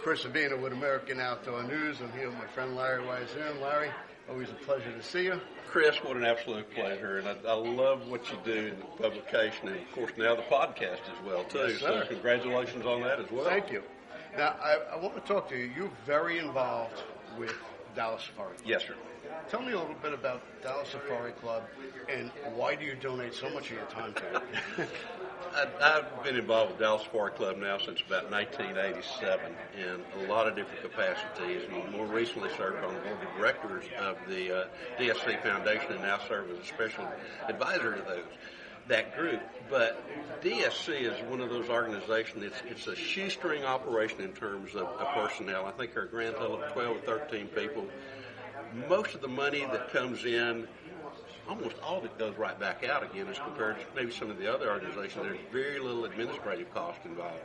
Chris Sabina with American Outdoor News. I'm here with my friend Larry Weishuhn. Larry, always a pleasure to see you. Chris, what an absolute pleasure, and I love what you do in the publication, and of course now the podcast as well too. Yes, sir. So congratulations on that as well. Thank you. Now I want to talk to you. You're very involved with Dallas Safari Club. Yes, sir. Tell me a little bit about Dallas Safari Club and why do you donate so much of your time to it? I've been involved with Dallas Safari Club now since about 1987 in a lot of different capacities, and more recently served on the board of directors of the DSC Foundation, and now serve as a special advisor to that group. But DSC is one of those organizations, it's a shoestring operation in terms of personnel. I think our grand total of 12 or 13 people. Most of the money that comes in, almost all of it goes right back out again as compared to maybe some of the other organizations. There's very little administrative cost involved.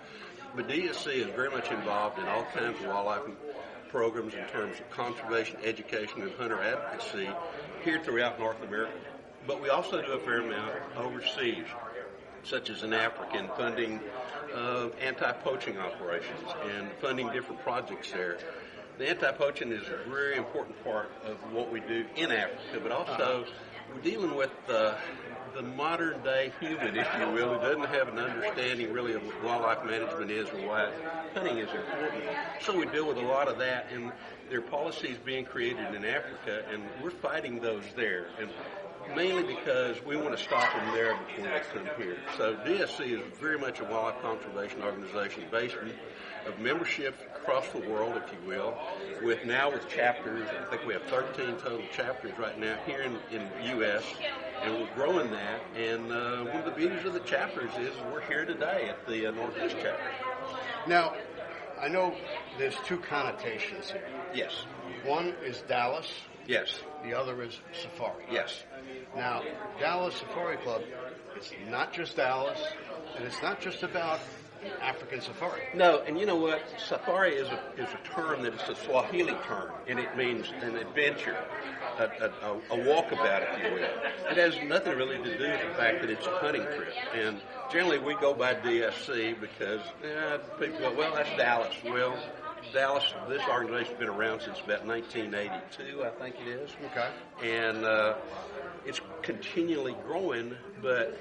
But DSC is very much involved in all kinds of wildlife programs in terms of conservation, education, and hunter advocacy here throughout North America. But we also do a fair amount overseas, such as in Africa, and funding anti-poaching operations and funding different projects there. The anti-poaching is a very important part of what we do in Africa, but also we're dealing with the modern-day human, if you will, who doesn't have an understanding really of what wildlife management is or why hunting is important. So we deal with a lot of that, and there are policies being created in Africa, and we're fighting those there. And mainly because we want to stop them there before they come here. So DSC is very much a wildlife conservation organization based of membership across the world, if you will, with chapters. I think we have 13 total chapters right now here in the U.S., and we're growing that. And one of the beauties of the chapters is we're here today at the Northeast chapter. Now, I know there's two connotations here. Yes. One is Dallas. Yes. The other is Safari. Yes. Now, Dallas Safari Club, it's not just Dallas, and it's not just about African safari. No, and you know what? Safari is a term that is a Swahili term, and it means an adventure, a walkabout, if you will. It has nothing really to do with the fact that it's a hunting trip. And generally we go by DSC because people go, well, that's Dallas. Well, Dallas, this organization's been around since about 1982, I think it is. Okay. And it's continually growing, but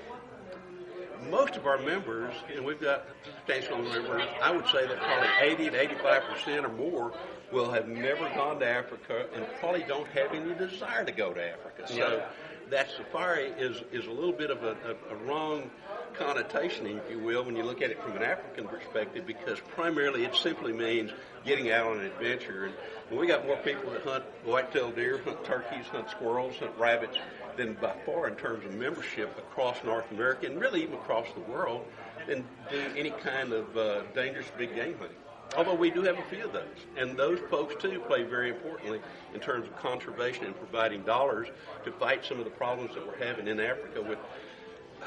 most of our members, and we've got substantial members, I would say that probably 80 to 85% or more will have never gone to Africa and probably don't have any desire to go to Africa. So that safari is a little bit of a wrong connotation, if you will, when you look at it from an African perspective, because primarily it simply means getting out on an adventure. And we got more people that hunt white-tailed deer, hunt turkeys, hunt squirrels, hunt rabbits than by far in terms of membership across North America and really even across the world than do any kind of dangerous big game hunting. Although we do have a few of those. And those folks, too, play very importantly in terms of conservation and providing dollars to fight some of the problems that we're having in Africa with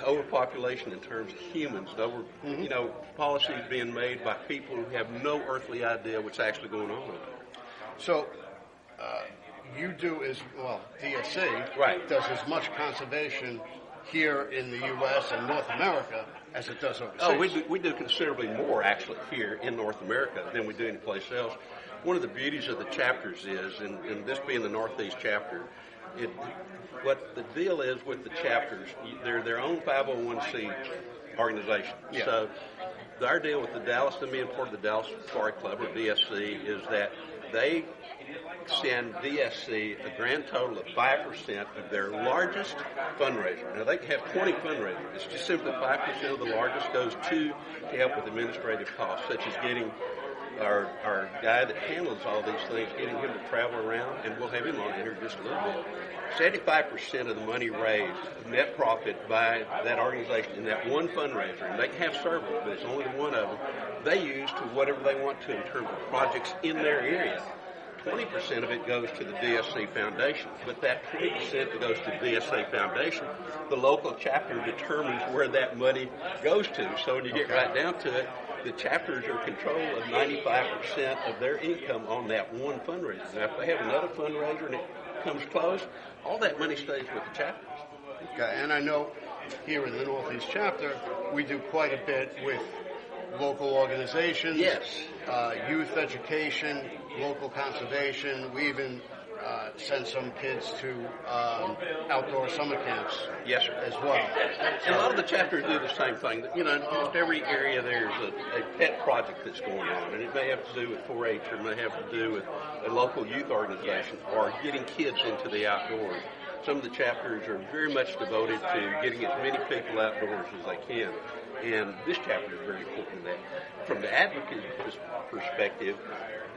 overpopulation in terms of humans, policies being made by people who have no earthly idea what's actually going on over there. So, you do as well, DSC right. does as much conservation here in the U.S. and North America as it does overseas. Oh, we do considerably more actually here in North America than we do anyplace else. One of the beauties of the chapters is, and this being the Northeast chapter, what the deal is with the chapters, they're their own 501c organization. Yeah. So our deal with the Dallas, and being part of the Dallas Safari Club or DSC, is that they send DSC a grand total of 5% of their largest fundraiser. Now, they can have 20 fundraisers. It's just simply 5% of the largest goes to help with administrative costs, such as getting our guy that handles all these things, getting him to travel around, and we'll have him on here in just a little bit. 75% of the money raised, net profit by that organization in that one fundraiser, and they can have several, but it's only one of them, they use to whatever they want to in terms of projects in their area. 20% of it goes to the DSC Foundation, but that 20% that goes to the DSC Foundation, the local chapter determines where that money goes to. So when you get right down to it, the chapters are in control of 95% of their income on that one fundraiser. Now, if they have another fundraiser and it comes close, all that money stays with the chapters. Okay, and I know here in the Northeast chapter, we do quite a bit with local organizations, Yes. Youth education, local conservation. We even send some kids to outdoor summer camps. Yes, sir. As well. And a lot of the chapters do the same thing. You know, in almost every area there's a pet project that's going on, and it may have to do with 4-H, or it may have to do with a local youth organization, or getting kids into the outdoors. Some of the chapters are very much devoted to getting as many people outdoors as they can, and this chapter is very important to that. From the advocate perspective,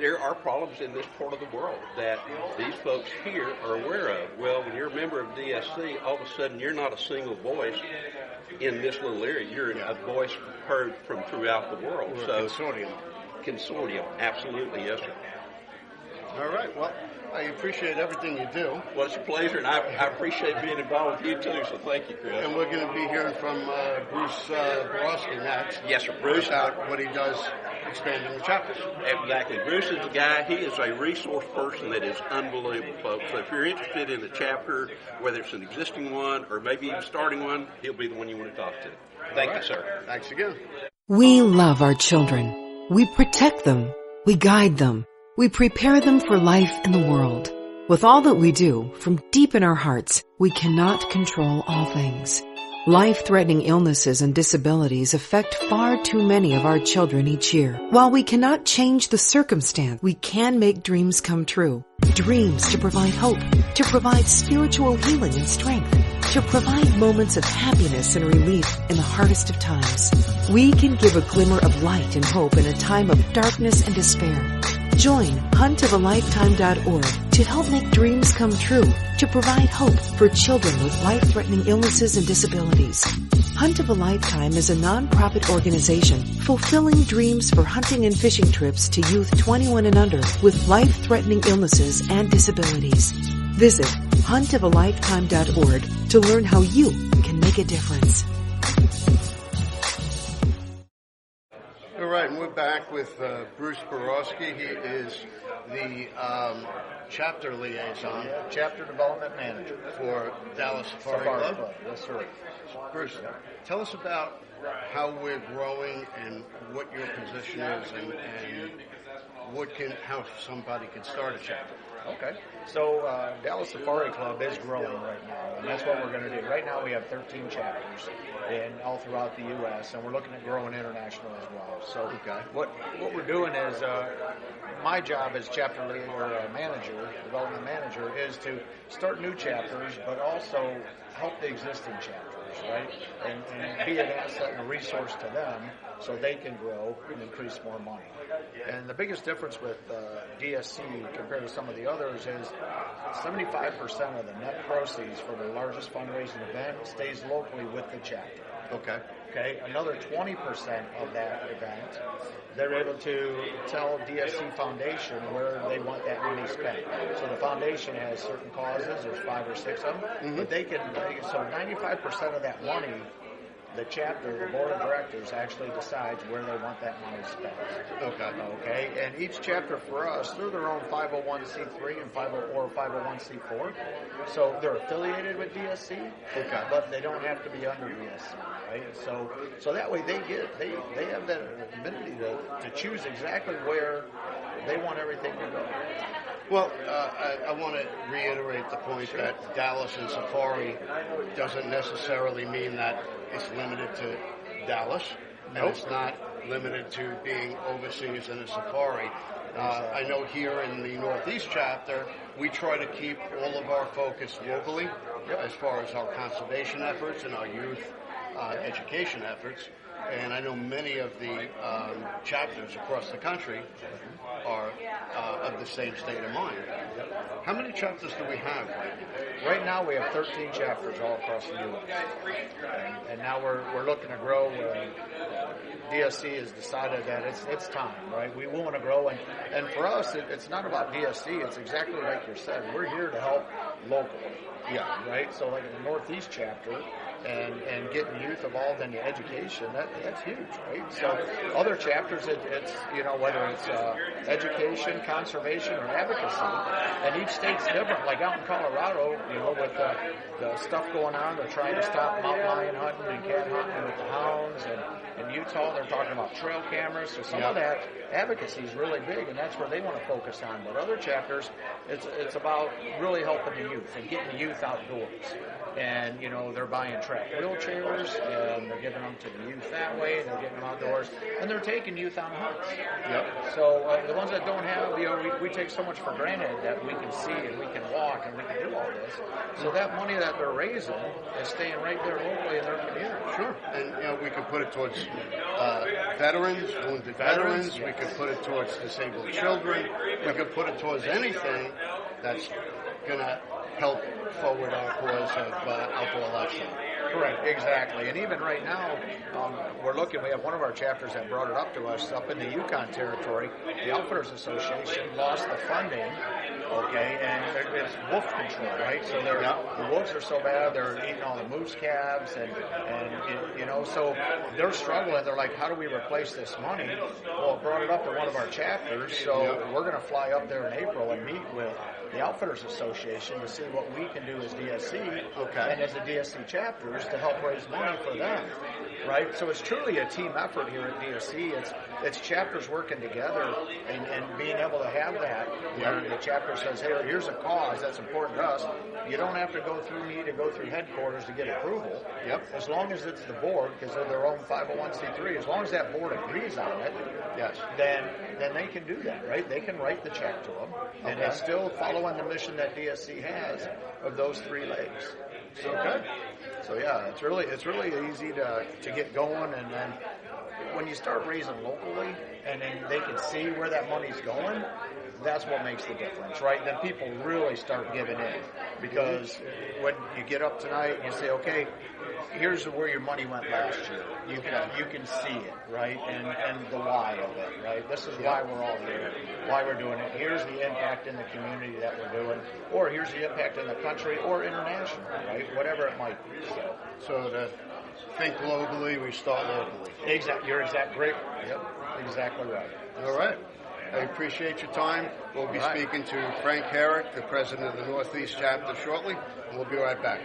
there are problems in this part of the world that these folks here are aware of. Well, when you're a member of DSC, all of a sudden you're not a single voice in this little area. You're a voice heard from throughout the world. We're a Consortium, absolutely, yes, sir. All right, well, I appreciate everything you do. Well, it's a pleasure, and I appreciate being involved with you, too, so thank you, Chris. And we're going to be hearing from Bruce Boroski next. Yes, sir. Bruce. About what he does expanding the chapters. Exactly. Bruce is the guy. He is a resource person that is unbelievable, folks. So if you're interested in a chapter, whether it's an existing one or maybe even starting one, he'll be the one you want to talk to. Thank you, sir. Thanks again. We love our children. We protect them. We guide them. We prepare them for life in the world. With all that we do, from deep in our hearts, we cannot control all things. Life-threatening illnesses and disabilities affect far too many of our children each year. While we cannot change the circumstance, we can make dreams come true. Dreams to provide hope, to provide spiritual healing and strength, to provide moments of happiness and relief in the hardest of times. We can give a glimmer of light and hope in a time of darkness and despair. Join huntofalifetime.org to help make dreams come true, to provide hope for children with life-threatening illnesses and disabilities. Hunt of a Lifetime is a non-profit organization fulfilling dreams for hunting and fishing trips to youth 21 and under with life-threatening illnesses and disabilities. Visit huntofalifetime.org to learn how you can make a difference. All right, and we're back with Bruce Boroski. He is the chapter liaison, chapter development manager for Dallas Safari Club. Yes, sir. Bruce, tell us about how we're growing and what your position is, and how somebody can start a chapter. Okay. So Dallas Safari Club is growing right now, and that's what we're going to do. Right now we have 13 chapters all throughout the U.S., and we're looking at growing international as well. So what we're doing is my job as chapter development manager, is to start new chapters, but also help the existing chapters, right? And be an asset and a resource to them so they can grow and increase more money. And the biggest difference with DSC compared to some of the others is 75% of the net proceeds for the largest fundraising event stays locally with the chapter. Okay. Another 20% of that event, they're able to tell DSC Foundation where they want that money spent. So the foundation has certain causes. There's 5 or 6 of them, but so 95% of that money, the chapter, the board of directors actually decides where they want that money spent. Okay. And each chapter for us, they're their own 501c3 and 501c4. So they're affiliated with DSC, but they don't have to be under DSC, right? So that way they have that ability to choose exactly where they want everything to go. Well, I want to reiterate the point that Dallas and Safari doesn't necessarily mean that it's limited to Dallas, and it's not limited to being overseas in a safari. I know here in the Northeast chapter, we try to keep all of our focus locally as far as our conservation efforts and our youth education efforts. And I know many of the chapters across the country are of the same state of mind. How many chapters do we have right now? Right now we have 13 chapters all across the U.S. And now we're looking to grow. DSC has decided that it's time, right? We want to grow. And for us, it's not about DSC. It's exactly like you said. We're here to help locally. Right? So like in the Northeast chapter, and getting youth involved in the education, that's huge, right? So other chapters, it's whether it's education, conservation, or advocacy, and each state's different. Like out in Colorado, with the stuff going on, they're trying to stop mountain lion hunting and cat hunting with the hounds, and in Utah, they're talking about trail cameras. So some of that advocacy is really big, and that's where they want to focus on. But other chapters, it's about really helping the youth and getting the youth outdoors. And, they're buying track wheelchairs, and they're giving them to the youth that way, and they're getting them outdoors, and they're taking youth on hunts. Yep. So the ones that don't have, we take so much for granted that we can see and we can walk and we can do all this. So that money that they're raising is staying right there locally in their community. Sure. And we could put it towards veterans, wounded veterans. Yes. We could put it towards disabled children. We could put it towards anything that's going to help forward our cause of outdoor election. Correct, exactly. And even right now, we have one of our chapters that brought it up to us up in the Yukon territory. The Outfitters Association lost the funding, and it's wolf control, right? So the wolves are so bad, they're eating all the moose calves, and so they're struggling. They're like, how do we replace this money? Well, it brought it up to one of our chapters, so we're going to fly up there in April and meet with the Outfitters Association to see what we can do as DSC and as the DSC chapters to help raise money for them, right? So it's truly a team effort here at DSC. It's chapters working together and being able to have that where the chapter says, hey, here's a cause that's important to us. You don't have to go through me to go through headquarters to get approval. Yep. As long as it's the board, because they're their own 501c3, as long as that board agrees on it, then they can do that, right? They can write the check to them, and it's still following the mission that DSC has of those three legs. So it's really easy to get going, and then when you start raising locally, and then they can see where that money's going, that's what makes the difference, right? Then people really start giving in, because when you get up tonight and you say, okay, here's where your money went last year. You can see it, right? And the why of it, right? This is why we're all here, why we're doing it. Here's the impact in the community that we're doing, or here's the impact in the country or international, right? Whatever it might be. So to think globally, we start locally. You're great. Yep, exactly right. All right. I appreciate your time. We'll be speaking to Frank Herrick, the president of the Northeast chapter, shortly, and we'll be right back.